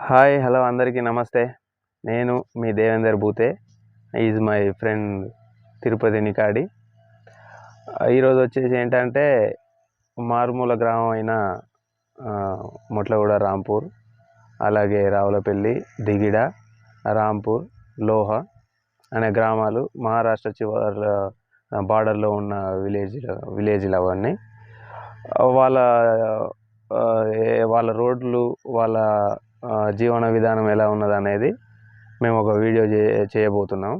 Hi hello అందరికీ నమస్తే. నేను మీ Devender Bhute. Is my friend Tirupati Nikadi. ఈరోజు వచ్చేసి ఏంటంటే మారుమూల గ్రామం అయిన మొట్లగూడ రాంపూర్, అలాగే రావులపల్లి, దిగిడ, రాంపూర్, లోహ అనే గ్రామాలు మహారాష్ట్ర చివర బార్డర్లో ఉన్న విలేజ్లు అవన్నీ. వాళ్ళ వాళ్ళ రోడ్లు, వాళ్ళ జీవన విధానం ఎలా ఉన్నదనేది మేము ఒక వీడియో చేయబోతున్నాం.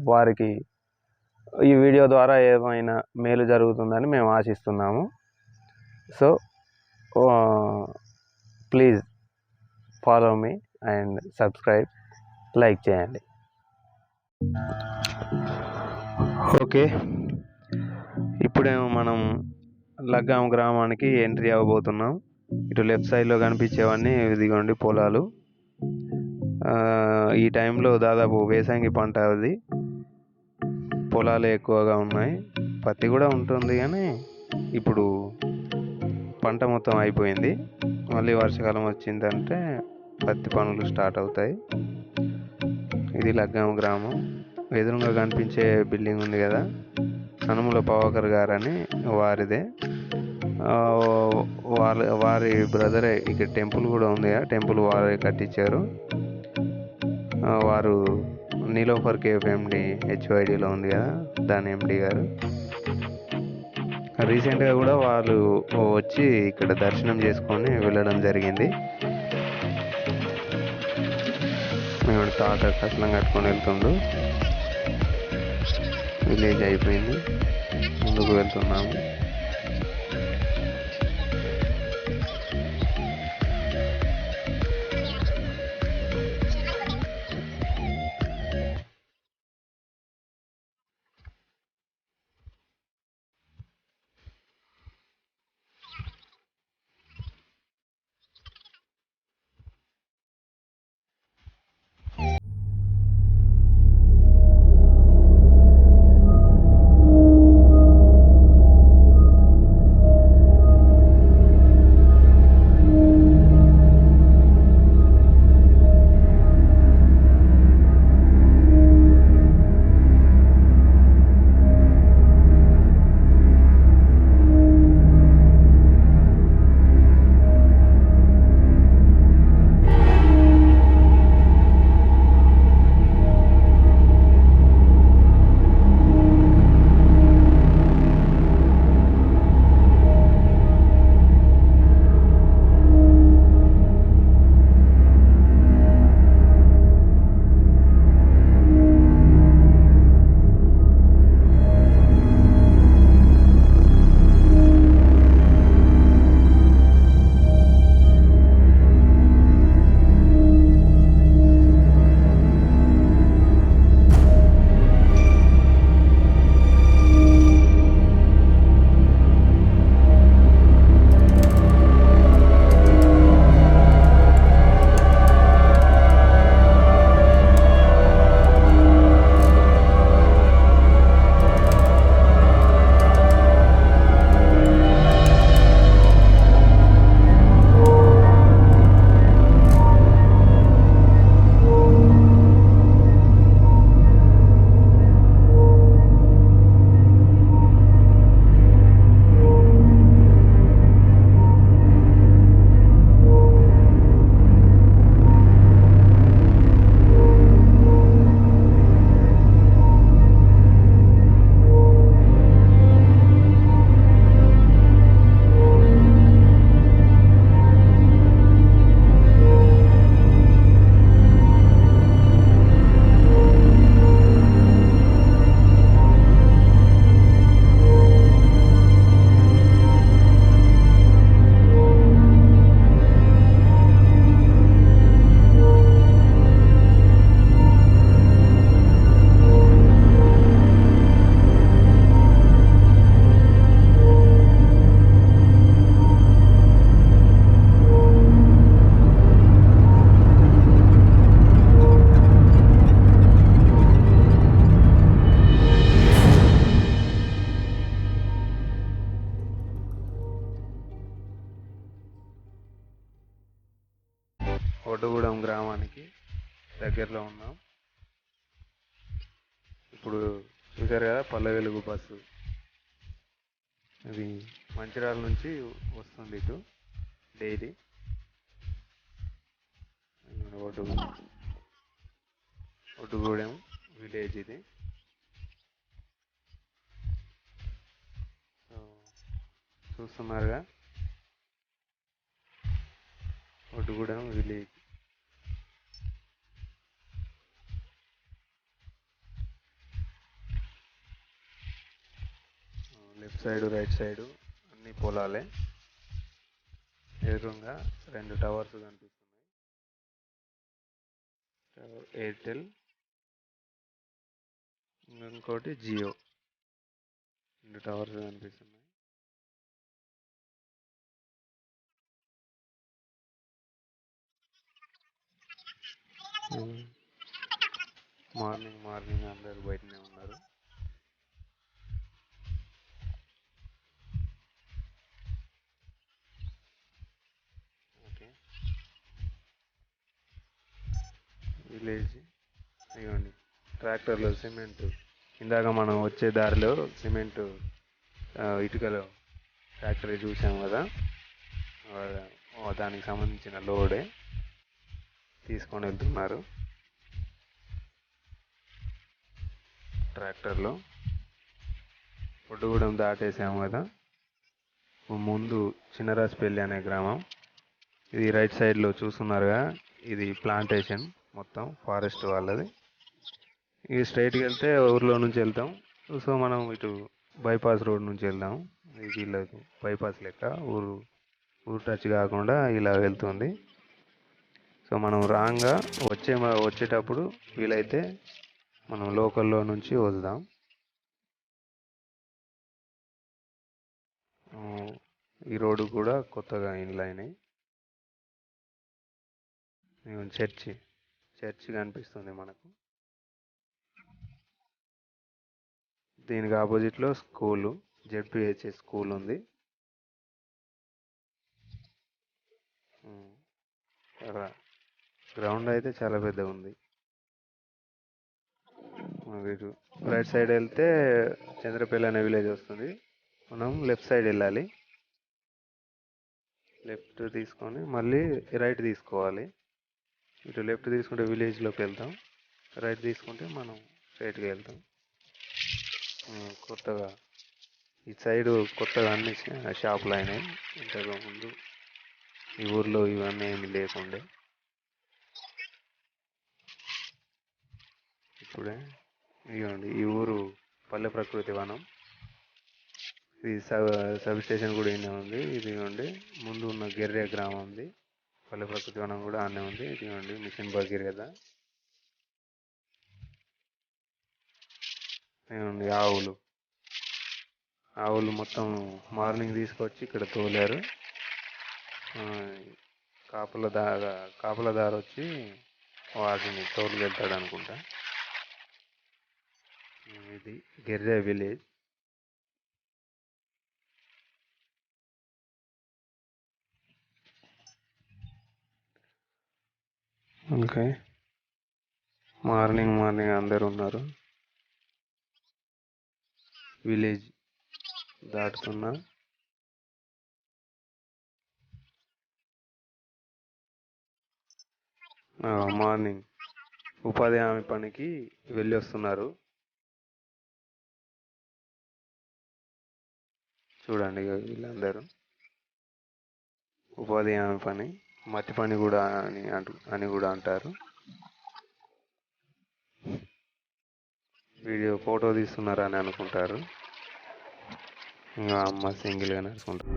వారికి ఈ వీడియో ద్వారా ఏమైనా మేలు జరుగుతుందని మేము ఆశిస్తున్నాము. So please follow me and subscribe, like చేయండి. ఓకే, ఇప్పుడేమో మనం లగ్గాం గ్రామానికి ఎంట్రీ అవ్వబోతున్నాం. ఇటు లెఫ్ట్ సైడ్లో కనిపించేవన్నీ ఇదిగోండి పొలాలు. ఈ టైంలో దాదాపు వేసంగి పంట, అది పొలాలు ఎక్కువగా ఉన్నాయి. పత్తి కూడా ఉంటుంది, కానీ ఇప్పుడు పంట మొత్తం అయిపోయింది. మళ్ళీ వర్షాకాలం వచ్చిందంటే పత్తి పనులు స్టార్ట్ అవుతాయి. ఇది లగ్గాం గ్రామం. ఎదురుగా కనిపించే బిల్డింగ్ ఉంది కదా, అనుముల పవాకర్ గారని వారిదే. వారి బ్రదరే ఇక్కడ టెంపుల్ కూడా ఉంది కదా, టెంపుల్ వారే కట్టించారు. వారు నీలోఫర్ కేఫ్ ఎండి, హెచ్వైడిలో ఉంది కదా, దాని ఎండి గారు. రీసెంట్గా కూడా వాళ్ళు వచ్చి ఇక్కడ దర్శనం చేసుకొని వెళ్ళడం జరిగింది. మేము తాత కట్లం కట్టుకొని వెళ్తుండు. విలేజ్ అయిపోయింది, ముందుకు వెళ్తున్నాము. ఒడ్డుగూడెం గ్రామానికి దగ్గరలో ఉన్నాం. ఇప్పుడు చూశారు కదా పల్లె వెలుగు బస్సు, ఇది మంచిర్యాల నుంచి వస్తుంది ఇటు డైలీ. ఒడ్డు ఒడ్డుగూడెం విలేజ్ ఇది. సో చూస్తున్నారుగా Oddugudem village. Left side right side అన్ని పొలాలే. ఎదురుగా 2 టవర్స్ కనిపిస్తున్నాయి, ఎయిర్టెల్, ఇంకోటి జియో. 2 టవర్స్ కనిపిస్తున్నాయి. మార్నింగ్ అందరూ బయటనే ఉన్నారు. Okay, village. ఇవ్వండి ట్రాక్టర్లో సిమెంట్, ఇందాక మనం వచ్చే దారిలో సిమెంట్ ఇటుకలో ఫ్యాక్టరీ చూసాం కదా, దానికి సంబంధించిన లోడే తీసుకొని వెళ్తున్నారు ట్రాక్టర్లో. ఒడ్డుగూడెం దాటేసాము కదా, ముందు చిన్నరాజపల్లి అనే గ్రామం. ఇది రైట్ సైడ్లో చూస్తున్నారుగా, ఇది ప్లాంటేషన్ మొత్తం ఫారెస్ట్ వాళ్ళది. ఇది స్ట్రైట్కి వెళ్తే ఊర్లో నుంచి వెళ్తాం. సో మనం ఇటు బైపాస్ రోడ్ నుంచి వెళ్దాం. ఇది వీళ్ళకు బైపాస్ లెక్క, ఊరు టచ్ కాకుండా ఇలా వెళ్తుంది. సో మనం రాంగ్గా వచ్చేటప్పుడు వీలైతే మనం లోకల్లో నుంచి వద్దాం. ఈ రోడ్డు కూడా కొత్తగా ఇండ్లు అయినాయి. చర్చి కనిపిస్తుంది మనకు. దీనికి ఆపోజిట్లో స్కూలు, జెడ్పిహెచ్ఎస్ స్కూల్ ఉంది. గ్రౌండ్ అయితే చాలా పెద్దగా ఉంది. ఇటు రైట్ సైడ్ వెళ్తే చంద్రపల్లి అనే విలేజ్ వస్తుంది. మనం లెఫ్ట్ సైడ్ వెళ్ళాలి. లెఫ్ట్ తీసుకొని మళ్ళీ రైట్ తీసుకోవాలి. ఇటు లెఫ్ట్ తీసుకుంటే విలేజ్లోకి వెళ్తాం, రైట్ తీసుకుంటే మనం స్ట్రైట్గా వెళ్తాం. కొత్తగా ఈ సైడు కొత్తగా అన్ని షాపులు అయినాయి. ఇంతకు ముందు ఈ ఊర్లో ఇవన్నీ ఏమి లేకుండే. ఇప్పుడే ఇవ్వండి, ఈ ఊరు పల్లె ప్రకృతి వనం. ఇది సబ్ స్టేషన్ కూడా ఈయనే ఉంది. ఇది ఇవ్వండి, ముందు ఉన్న గెర్రె గ్రామం ఉంది, పల్లె ప్రకృతి వనం కూడా ఆనే ఉంది. ఇది ఇవ్వండి మిషన్ భగీరథ. ఇవ్వండి ఆవులు మొత్తం మార్నింగ్ తీసుకొచ్చి ఇక్కడ తోలారు. కాపలదారు వచ్చి వాటిని తోలుకెళ్తాడు అనుకుంటా. ఇది గెర్రె విలేజ్. ఓకే, మార్నింగ్ అందరు ఉన్నారు. విలేజ్ దాటుతున్నా. మార్నింగ్ ఉపాధి హామీ పనికి వెళ్ళి వస్తున్నారు. చూడండి వీళ్ళందరూ ఉపాధి హామీ పని, మట్టి పని కూడా అని కూడా అంటారు. వీడియో ఫోటో తీస్తున్నారని అనుకుంటారు. ఇంకా అమ్మ సింగిల్గా నడుచుకుంటారు.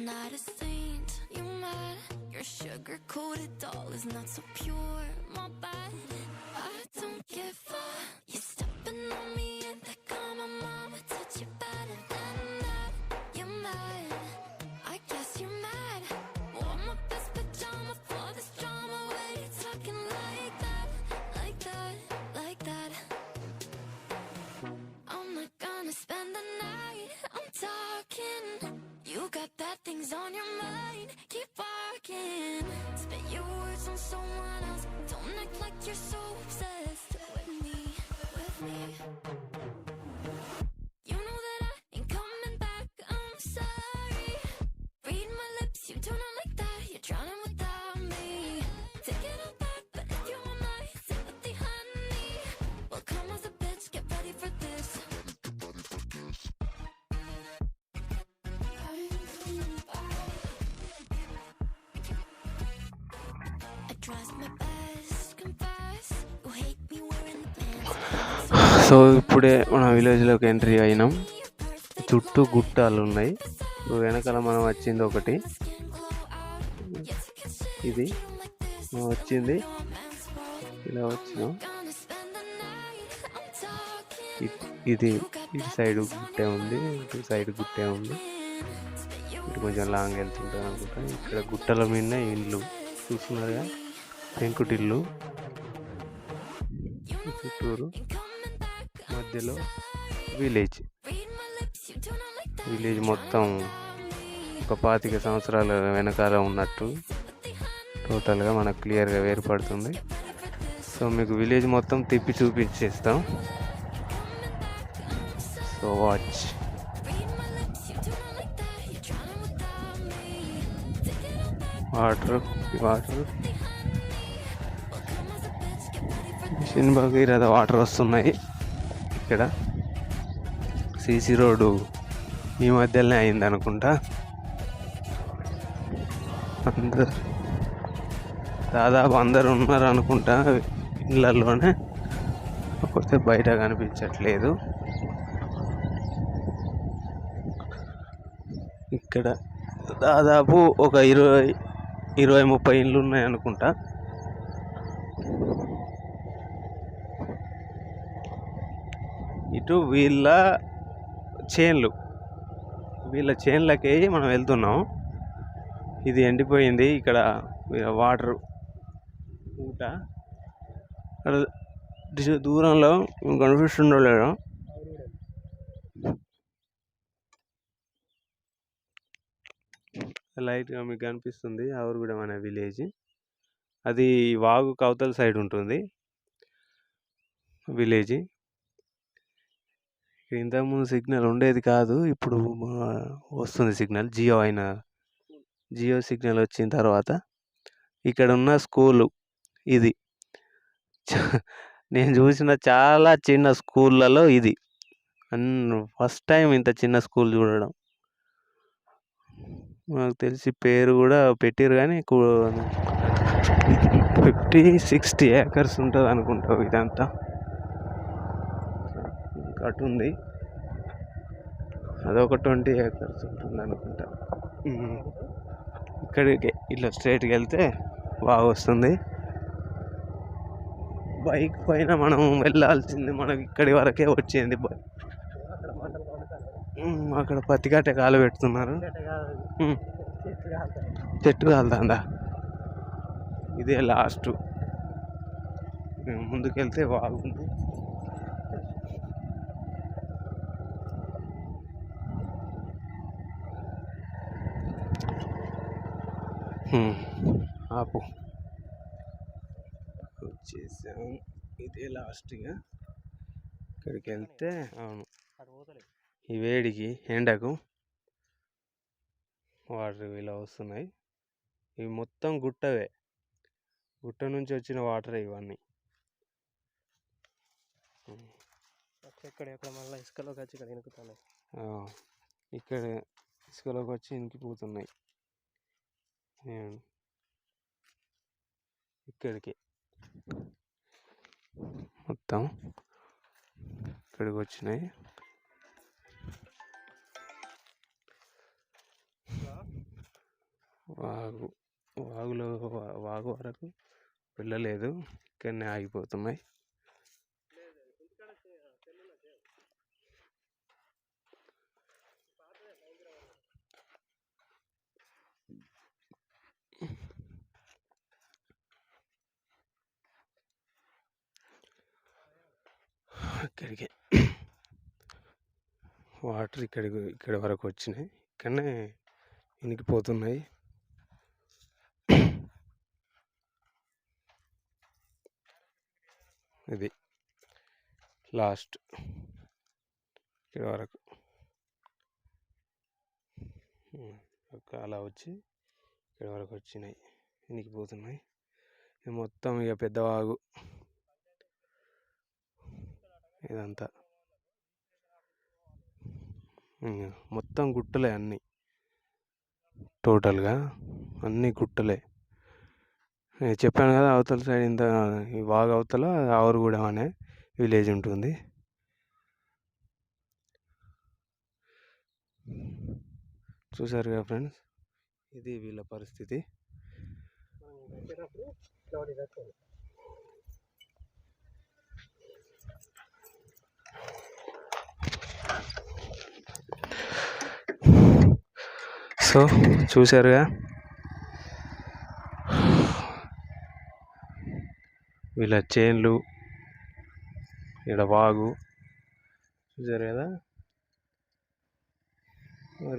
not a saint, you mad? Your sugar-coated doll is not so pure, my bad. I don't give a. You stepping on me and that got my mama touch you better than that. You're mad, I guess you're mad. Wore my best pajama for this drama. Why you talking like that, like that, like that? I'm not gonna spend the night, I'm talking. You got bad things on your mind, keep walking. Spit your words on someone else, don't act like you're so obsessed with me, with me. You know that I ain't coming back, I'm sorry. Read my lips, you do not like that, you're drowning without me. Take it all back, but if you want my sympathy, honey, well come as a bitch, get ready for this. I tries my best, confess, you hate me wearing the pants. So ఇప్పుడే మన విలేజ్లోకి entry అయినాం. చుట్టూ గుట్టాలు ఉన్నాయి. ఇప్పుడు వెనకాల మనం వచ్చింది ఒకటి, ఇది మనం వచ్చింది ఇలా వచ్చినాం. ఇది ఇటు సైడ్ గుట్టే ఉంది, ఇటు సైడ్ గుట్టే ఉంది. ఇటు కొంచెం లాంగ్ వెళ్తుంటుంది అనుకుంటా. ఇక్కడ గుట్టల మీద ఇండ్లు చూస్తున్నారుగా, పెంకుటిల్లు చుట్టూరు, మధ్యలో విలేజ్. విలేజ్ మొత్తం ఒక 25 సంవత్సరాల వెనకాల ఉన్నట్టు టోటల్గా మనకు క్లియర్గా వేరుపడుతుంది. సో మీకు విలేజ్ మొత్తం తిప్పి చూపించేస్తాం. So watch. Water mission Bhagiratha water వస్తున్నాయి. ఇక్కడ సీసీ రోడ్డు ఈ మధ్యలోనే అయింది అనుకుంటా. దాదాపు అందరు ఉన్నారు అనుకుంటా ఇళ్ళల్లోనే, కాకపోతే బయట కనిపించట్లేదు. ఇక్కడ దాదాపు ఒక 20-30 ఇండ్లు ఉన్నాయి అనుకుంటా. ఇటు వీళ్ళ చేన్లకి మనం వెళ్తున్నాం. ఇది ఎండిపోయింది. ఇక్కడ వాటర్ ఊట దూరంలో కనిపిస్తుండో లేదో, లైట్గా మీకు కనిపిస్తుంది ఆవురుగూడెం అనే విలేజ్. అది వాగు కవతల సైడ్ ఉంటుంది విలేజ్. ఇంతకుముందు సిగ్నల్ ఉండేది కాదు, ఇప్పుడు వస్తుంది సిగ్నల్. జియో సిగ్నల్ వచ్చిన తర్వాత ఇక్కడ ఉన్న స్కూలు ఇది. నేను చూసిన చాలా చిన్న స్కూళ్ళలో ఇది ఫస్ట్ టైం ఇంత చిన్న స్కూల్ చూడడం. నాకు తెలిసి పేరు కూడా పెట్టారు కానీ 50-60 ఏకర్స్ ఉంటుంది అనుకుంటావు ఇదంతా. అటు ఉంది, అదొక 20 ఏకర్స్ ఉంటుంది అనుకుంటా. ఇక్కడికి ఇట్లా స్ట్రైట్కి వెళ్తే బాగా వస్తుంది. బైక్ పైన మనం వెళ్ళాల్సింది, మనకి ఇక్కడి వరకే వచ్చింది. అక్కడ పత్తి కట్టే కాలు పెడుతున్నారు. చెట్టు కాలుతుందా? ఇదే లాస్ట్. ముందుకెళ్తే బాగుంది. ఆపు, వచ్చేసాం. ఇదే లాస్ట్గా. ఇక్కడికి వెళ్తే అవును, ఈ వేడికి ఎండకు వాటర్ ఇలా వస్తున్నాయి. ఇవి మొత్తం గుట్ట నుంచి వచ్చిన వాటర్ ఇవన్నీ. మళ్ళీ ఇసుకలోకి వచ్చి ఇక్కడ ఇనుకుతున్నాయి. ఇక్కడ ఇసుకలోకి వచ్చి ఇనికిపోతున్నాయి. ఇక్కడికి మొత్తం ఇక్కడికి వచ్చినాయి. వాగులో వాగు వరకు వెళ్ళలేదు, ఇక్కడనే ఆగిపోతున్నాయి. ఇక్కడికి వాటర్ ఇక్కడ వరకు వచ్చినాయి, ఇక్కడనే ఇనికిపోతున్నాయి. ఇది లాస్ట్ ఇక్కడ వరకు అలా వచ్చి ఇక్కడ వరకు వచ్చినాయి, ఇనికిపోతున్నాయి. ఇది మొత్తం ఇక పెద్దవాగు ఇదంతా మొత్తం గుట్టలే, అన్నీ టోటల్గా అన్నీ గుట్టలే. చెప్పాను కదా, అవతల సైడ్ ఇంత ఈ వాగు అవతల ఆవరగూడెం అనే విలేజ్ ఉంటుంది. చూసారు కదా ఫ్రెండ్స్, ఇది వీళ్ళ పరిస్థితి. సో చూసారుగా, వీళ్ళ చేన్లు, ఇక్కడ వాగు చూసారు కదా.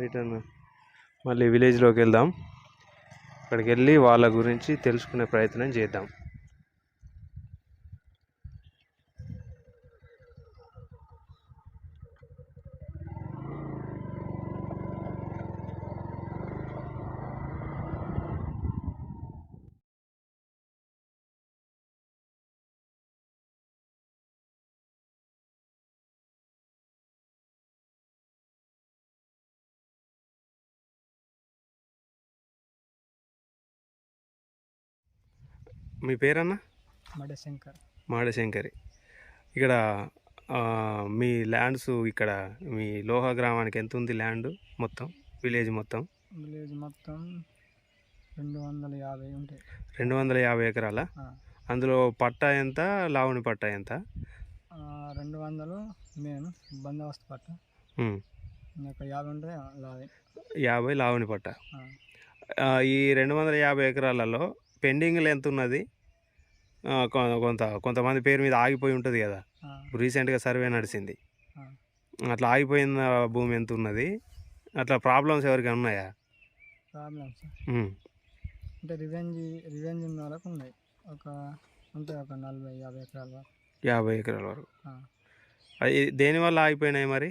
రిటర్న్ మళ్ళీ విలేజ్లోకి వెళ్దాం, అక్కడికి వెళ్ళి వాళ్ళ గురించి తెలుసుకునే ప్రయత్నం చేద్దాం. మీ పేరన్నా? మాడశంకరి. ఇక్కడ మీ ల్యాండ్స్, ఇక్కడ మీ లోహ గ్రామానికి ఎంత ఉంది ల్యాండ్ మొత్తం, విలేజ్ మొత్తం? 250 ఉంటాయి. 250 ఎకరాల? అందులో పట్టా ఎంత, లావణి పట్టా ఎంత? 200 నేను బందోబస్తు పట్టా, ఇంకా 50 ఉంటాయి 50 లావణి పట్టా. ఈ 250 ఎకరాలలో పెండింగ్లు ఎంత ఉన్నది? కొంతమంది పేరు మీద ఆగిపోయి ఉంటుంది కదా, రీసెంట్గా సర్వే నడిచింది, అట్లా ఆగిపోయిన భూమి ఎంత ఉన్నది? అట్లా ప్రాబ్లమ్స్ ఎవరికైనా ఉన్నాయా? ప్రాబ్లమ్స్ అంటే రివెంజ్ ఉన్న వాళ్ళకు ఉన్నాయి, ఒక 40-50 ఎకరాల వరకు. 50 ఎకరాల వరకు. అది దేనివల్ల ఆగిపోయినాయి మరి?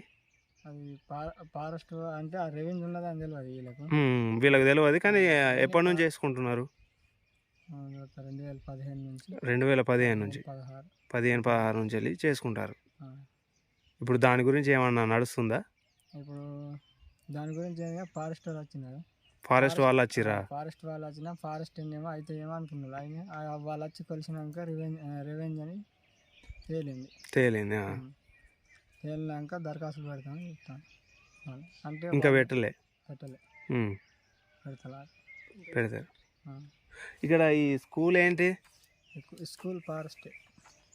అది ఫారెస్ట్ అంటే ఆ రెవెన్యూ ఉన్నది అని తెలియదు వీళ్ళకు. వీళ్ళకి తెలియదు, కానీ ఎప్పటి నుంచి చేసుకుంటున్నారు? 2015 నుంచి. 2015 నుంచి 16 నుంచి వెళ్ళి చేసుకుంటారు. ఇప్పుడు దాని గురించి ఏమన్నా నడుస్తుందా? ఇప్పుడు దాని గురించి ఫారెస్ట్ వాళ్ళు వచ్చినారు. ఫారెస్ట్ వాళ్ళు వచ్చిరా? ఫారెస్ట్ వాళ్ళు వచ్చినా ఫారెస్ట్ ఏమో అయితే ఏమో అనుకున్నారు, ఆయన వాళ్ళు వచ్చి కలిసినాక రెవెన్యూ అని తేలినాక దరఖాస్తు పెడతాను చెప్తాను. అంటే ఇంకా పెట్టలే? పెడతారు. ఇక్కడ ఈ స్కూల్ ఏంటి? స్కూల్ ఫారెస్ట్,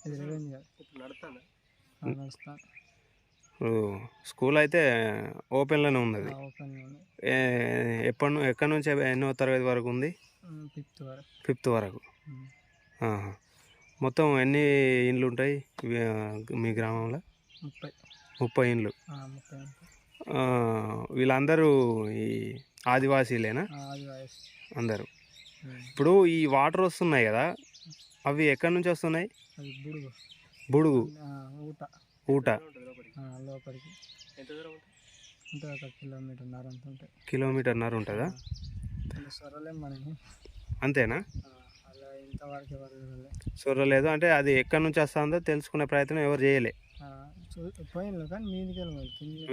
ఇది రెవెన్యూ నడుస్తాను. స్కూల్ అయితే ఓపెన్లోనే ఉన్నది. ఎక్కడి నుంచి ఎన్నో తరగతి వరకు ఉంది? 5th వరకు. మొత్తం ఎన్ని ఇండ్లు ఉంటాయి మీ గ్రామంలో? 30 ఇండ్లు. వీళ్ళందరూ ఈ ఆదివాసీలేనా? అందరూ. ఇప్పుడు ఈ వాటర్ వస్తున్నాయి కదా, అవి ఎక్కడి నుంచి వస్తున్నాయి? బుడుగు ఊట లోపలికి ఉంటుంది, 1.5 కిలోమీటర్న్నర ఉంటుందా? అంతేనా? సొర్రలేదు అంటే అది ఎక్కడి నుంచి వస్తుందో తెలుసుకునే ప్రయత్నం ఎవరు చేయలే.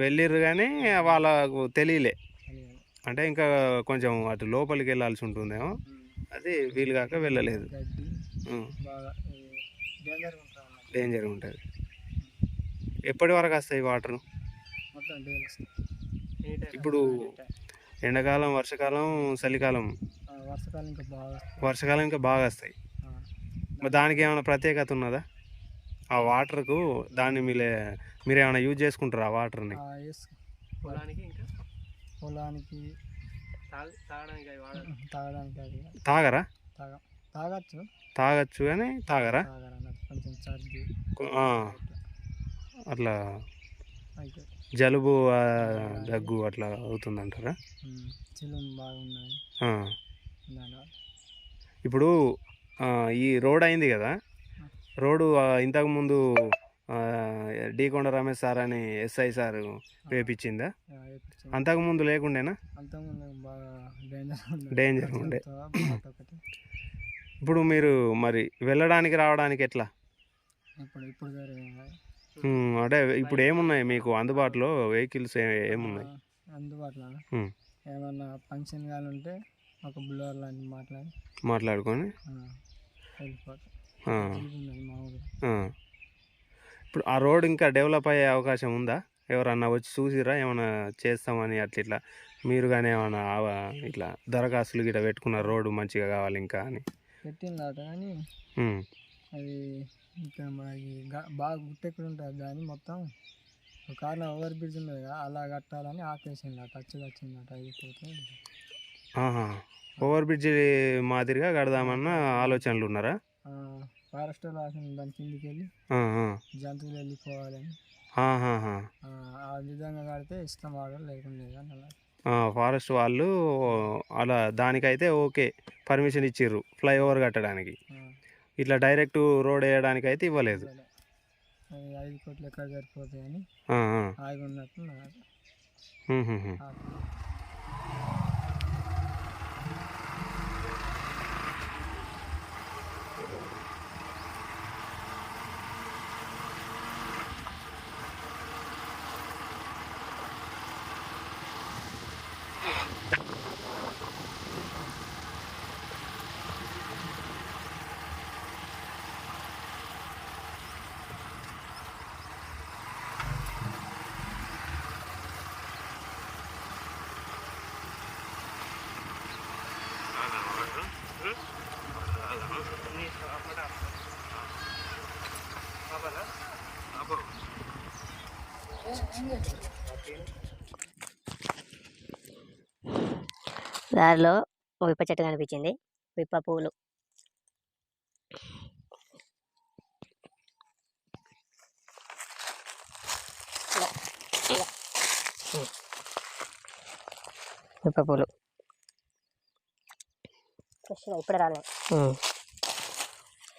వెళ్ళిర్రు కానీ వాళ్ళకు తెలియలే, అంటే ఇంకా కొంచెం అటు లోపలికి వెళ్ళాల్సి ఉంటుందేమో, అది వీలు కాక వెళ్ళలేదు. డేంజర్ ఉంటుంది. ఎప్పటి వరకు వస్తాయి వాటర్? ఇప్పుడు ఎండాకాలం, వర్షాకాలం, చలికాలం వర్షాకాలం ఇంకా బాగా వస్తుంది. వర్షాకాలం ఇంకా బాగా వస్తాయి. ఆ, మరి దానికి ఏమైనా ప్రత్యేకత ఉన్నదా? ఆ వాటర్కు దాన్ని మీరు ఏమైనా యూజ్ చేసుకుంటారా ఆ వాటర్ని? వేసుకో పొలానికి ఇంకా పొలానికి తాగడానికి అది తాగరా? తాగచ్చు తాగచ్చు కానీ తాగరా? తాగరన్నట్టు కొంచెం సర్ది ఆ, అట్లా అయితే జలుబు దగ్గు అట్లా అవుతుందంటారా? చిలుము బాగున్నాయి ఆ. దానివల్ల. ఇప్పుడు ఈ రోడ్ అయింది కదా, రోడ్డు ఇంతకుముందు డీకొండ రమేష్ సార్ అని ఎస్ఐ సార్ వేపించిందా? వేపించాం. అంతకుముందు లేకుండేనా? అంతకుముందు బాగా డేంజర్ ఉండే. ఒకటి ఇప్పుడు మీరు మరి వెళ్ళడానికి రావడానికి ఎట్లా? ఇప్పుడు అంటే ఇప్పుడు ఏమున్నాయి మీకు అందుబాటులో వెహికల్స్ ఏమున్నాయి అందుబాటులో? ఏమన్నా ఫంక్షన్ కానీ ఉంటే ఒక బుల్లర్ లాంటివి మాట్లాడుకొని వెళ్ళిపోతాం. మా ఊరు. ఇప్పుడు ఆ రోడ్ ఇంకా డెవలప్ అయ్యే అవకాశం ఉందా? ఎవరన్నా వచ్చి చూసిరా ఏమైనా చేస్తామని అట్లా ఇట్లా మీరు కానీ ఏమైనా ఇట్లా దరఖాస్తులు గిట్ట పెట్టుకున్న రోడ్డు మంచిగా కావాలి ఇంకా అని? పెట్టిందట కానీ అది ఇంకా మనకి బాగా గుట్టెక్కడ ఉంటుంది దాన్ని మొత్తం కారణం ఓవర్ బ్రిడ్జ్ ఉన్నది కదా అలా కట్టాలని ఆపేసిందట. వచ్చిందట అయిపోతే ఓవర్ బ్రిడ్జ్ మాదిరిగా కడదామన్న ఆలోచనలు ఉన్నారా? ఫారెస్ట్ రాసిన దాని కిందికి వెళ్ళి జంతువులు వెళ్ళిపోవాలని ఆ విధంగా కడితే ఇష్టం వాడడం లేకుండా అలా ఫారెస్ట్ వాళ్ళు అలా దానికైతే ఓకే పర్మిషన్ ఇచ్చిర్రు ఫ్లైఓవర్ కట్టడానికి. ఇట్లా డైరెక్ట్ రోడ్ వేయడానికి అయితే ఇవ్వలేదు. 5 కోట్లు ఎక్కడ సరిపోతాయని ఆగి ఉన్నట్టు. దారిలో ఓ విప్ప చెట్టు కనిపించింది. విప్ప పూలు విప్ప పూలు ఇప్పుడే రాలే,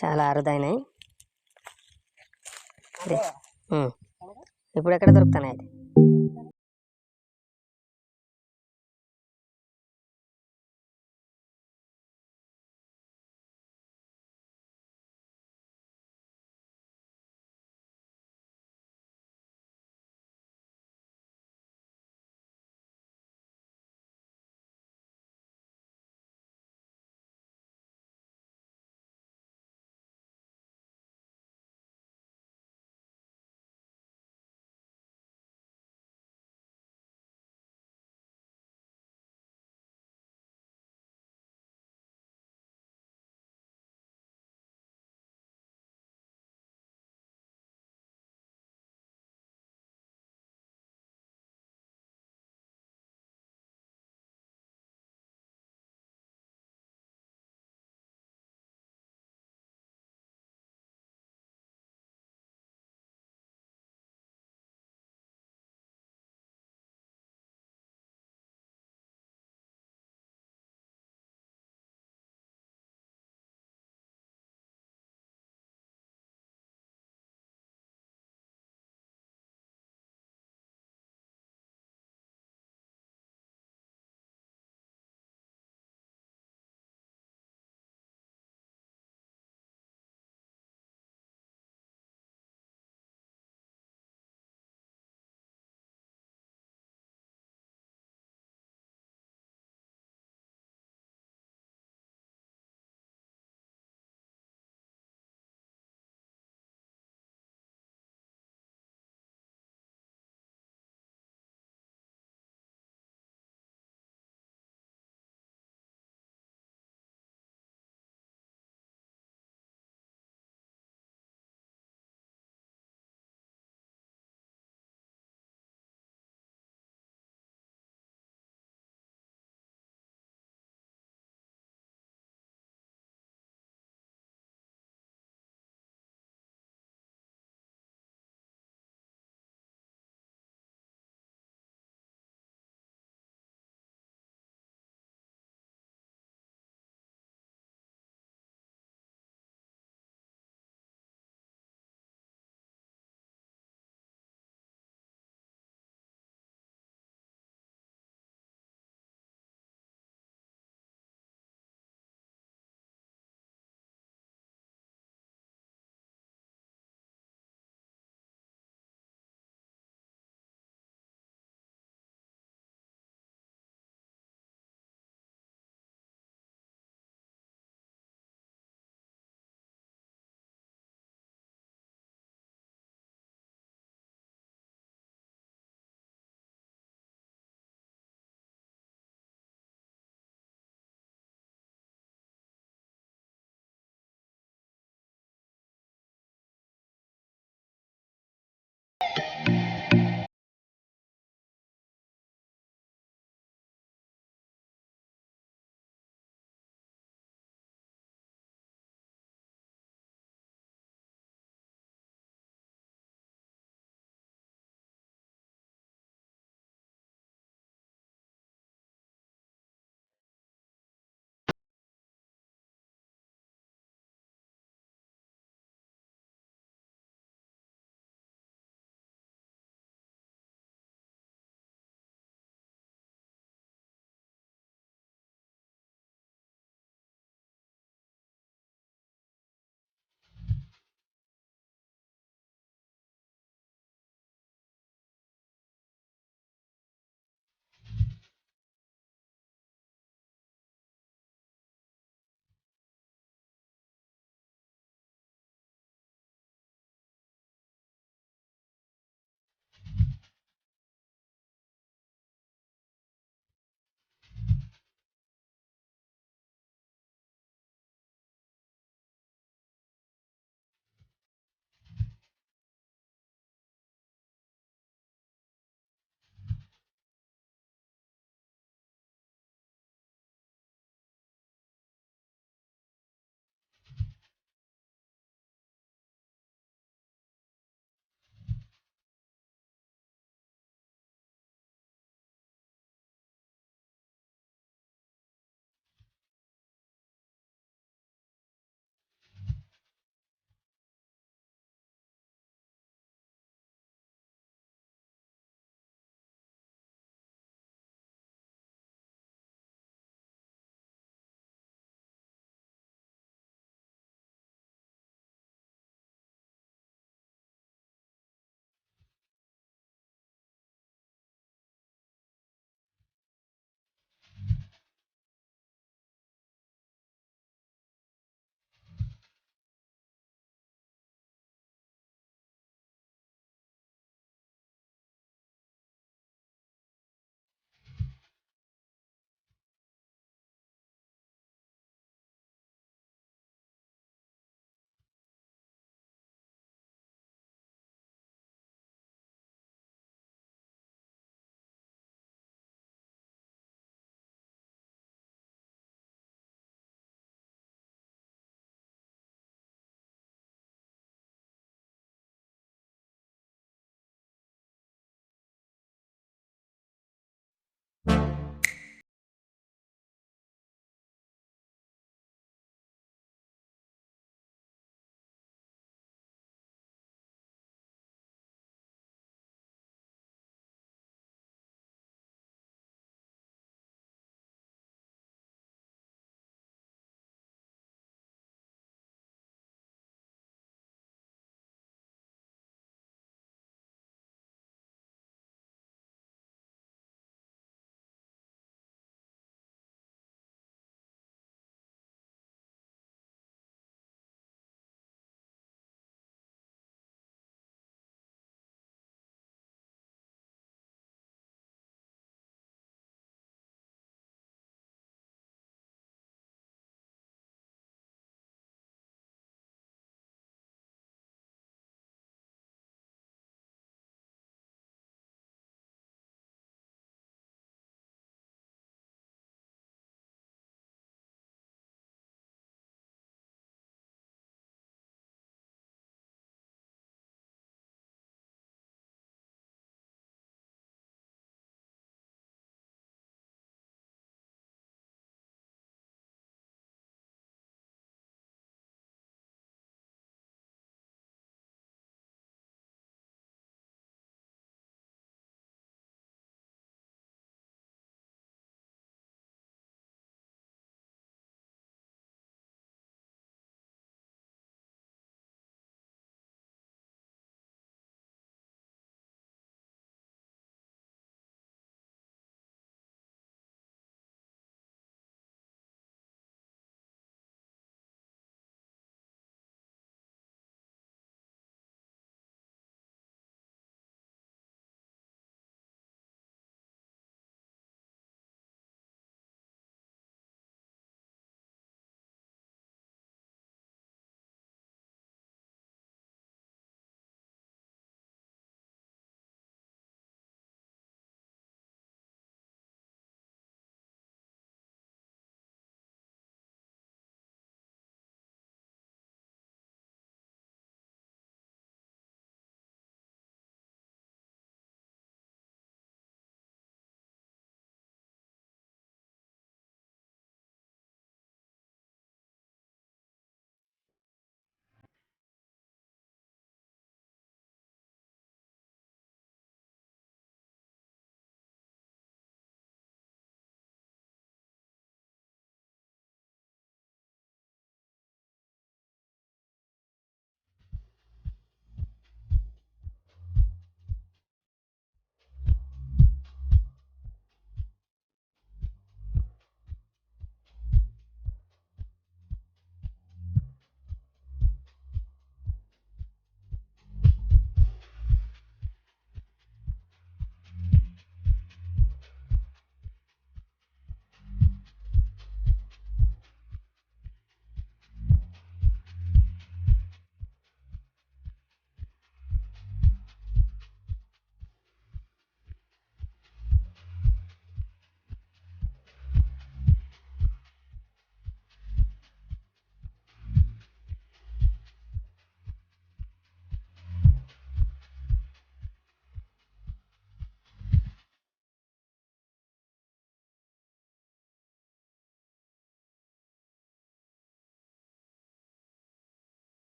చాలా అరుదైనాయి. ఇప్పుడు ఎక్కడ దొరుకుతున్నాయి అయితే?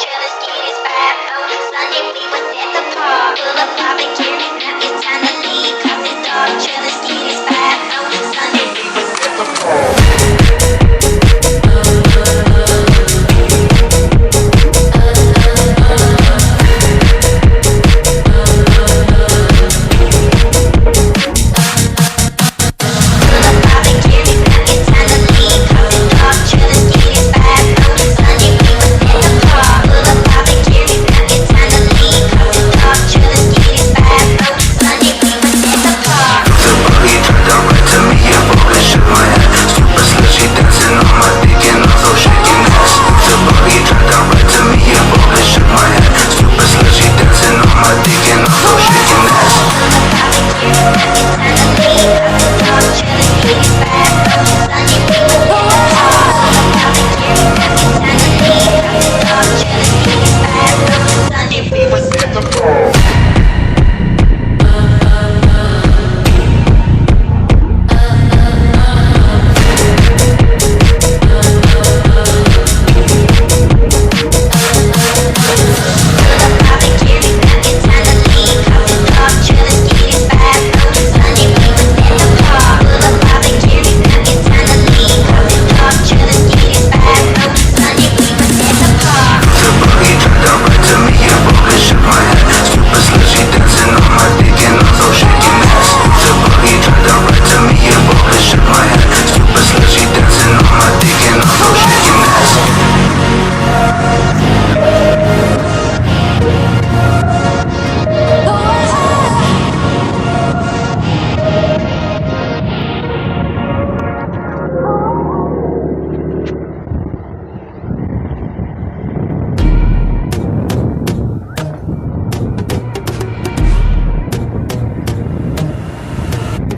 jealous kitties vibe. Oh, Sunday we was at the park, full of barbecue. Now it's time to leave 'cause it's dark. Jealous kitties vibe. Oh, Sunday we was at the park.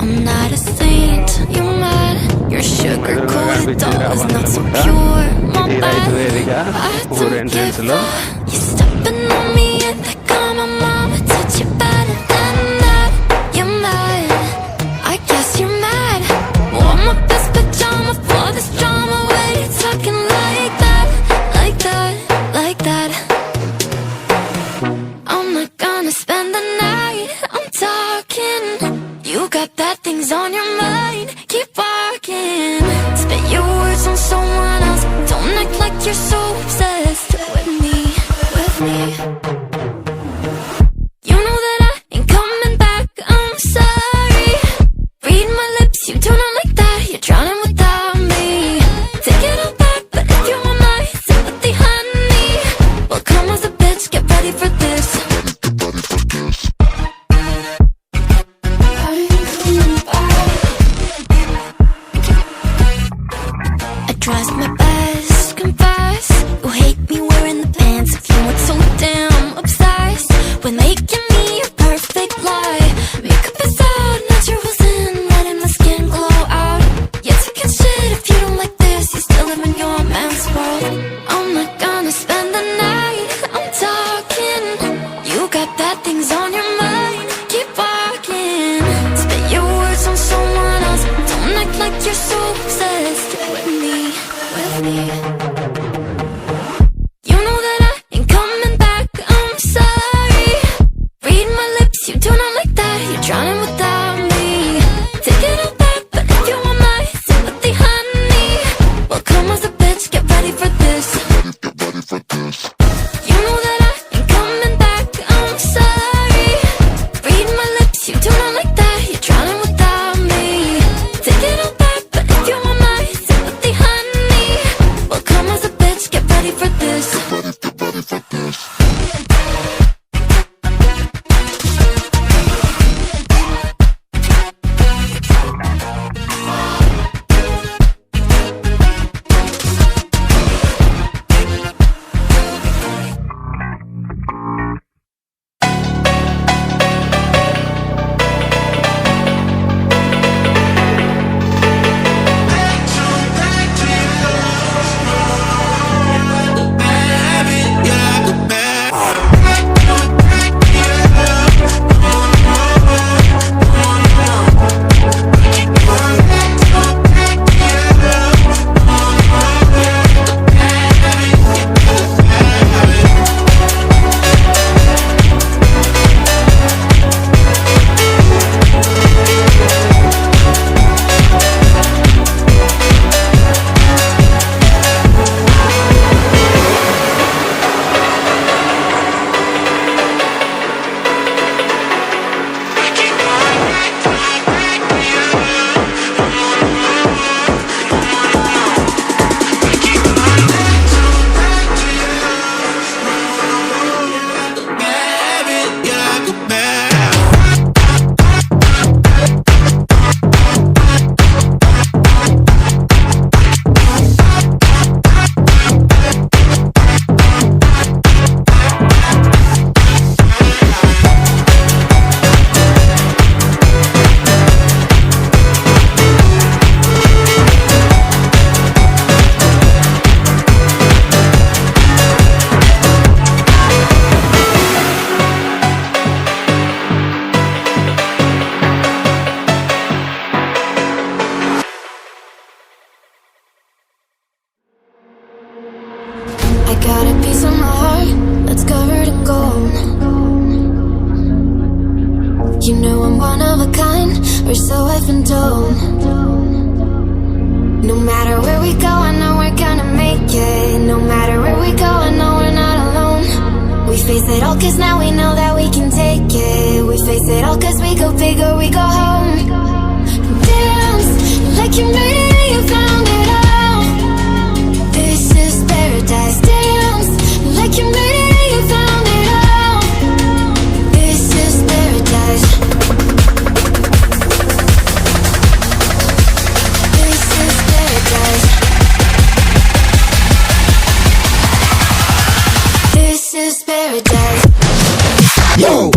I'm not a saint, you're mad. Your sugar coated doll is not so pure. My ఇది రైతు వేదిక bad, I ఊరు don't entrance give లో a. You're stepping on me and they call my mama. Touch you better than that. You're mad, I guess you're mad. Wore my best pajama for this drama. Why you talking like that, like that, like that? I'm not gonna spend the night. I'm talking. You got bad things on your mind. Keep walking. Spit your words on someone else. Don't act like you're so obsessed with me, with me. You know that I ain't coming back. I'm sorry. Read my lips, you do not like that. You're drowning without me. Take it all back, but if you want my sympathy, honey, well, come as a bitch. Get ready for this. I tries my best, confess. You hate me wearing the pants. If you weren't so damn obsessed with making me a perfect lie. Makeup is out, naturals in, letting my skin glow out. You're taking shit if you don't like this. You still live in your man's world. I'm not gonna spend the night. I'm talking. You got bad things on your mind. Keep walking. Spit your words on someone else. Don't act like you're so obsessed with me, with me. You know that I ain't coming back. I'm sorry. Read my lips, you do not like that. You're drowning without me. Take it all back, but if you want my sympathy, honey, well, come as a bitch. Get ready for this. You know that I ain't coming back. I'm sorry. or so I've been told. No matter where we go, I know we're gonna make it. No matter where we go, I know we're not alone. We face it all cause now we know that we can take it. We face it all cause we go big or we go home. Dance like you made it and you found it all. This is paradise. Dance like you made it and you found it all. This is paradise. This is paradise. This is paradise. Yo!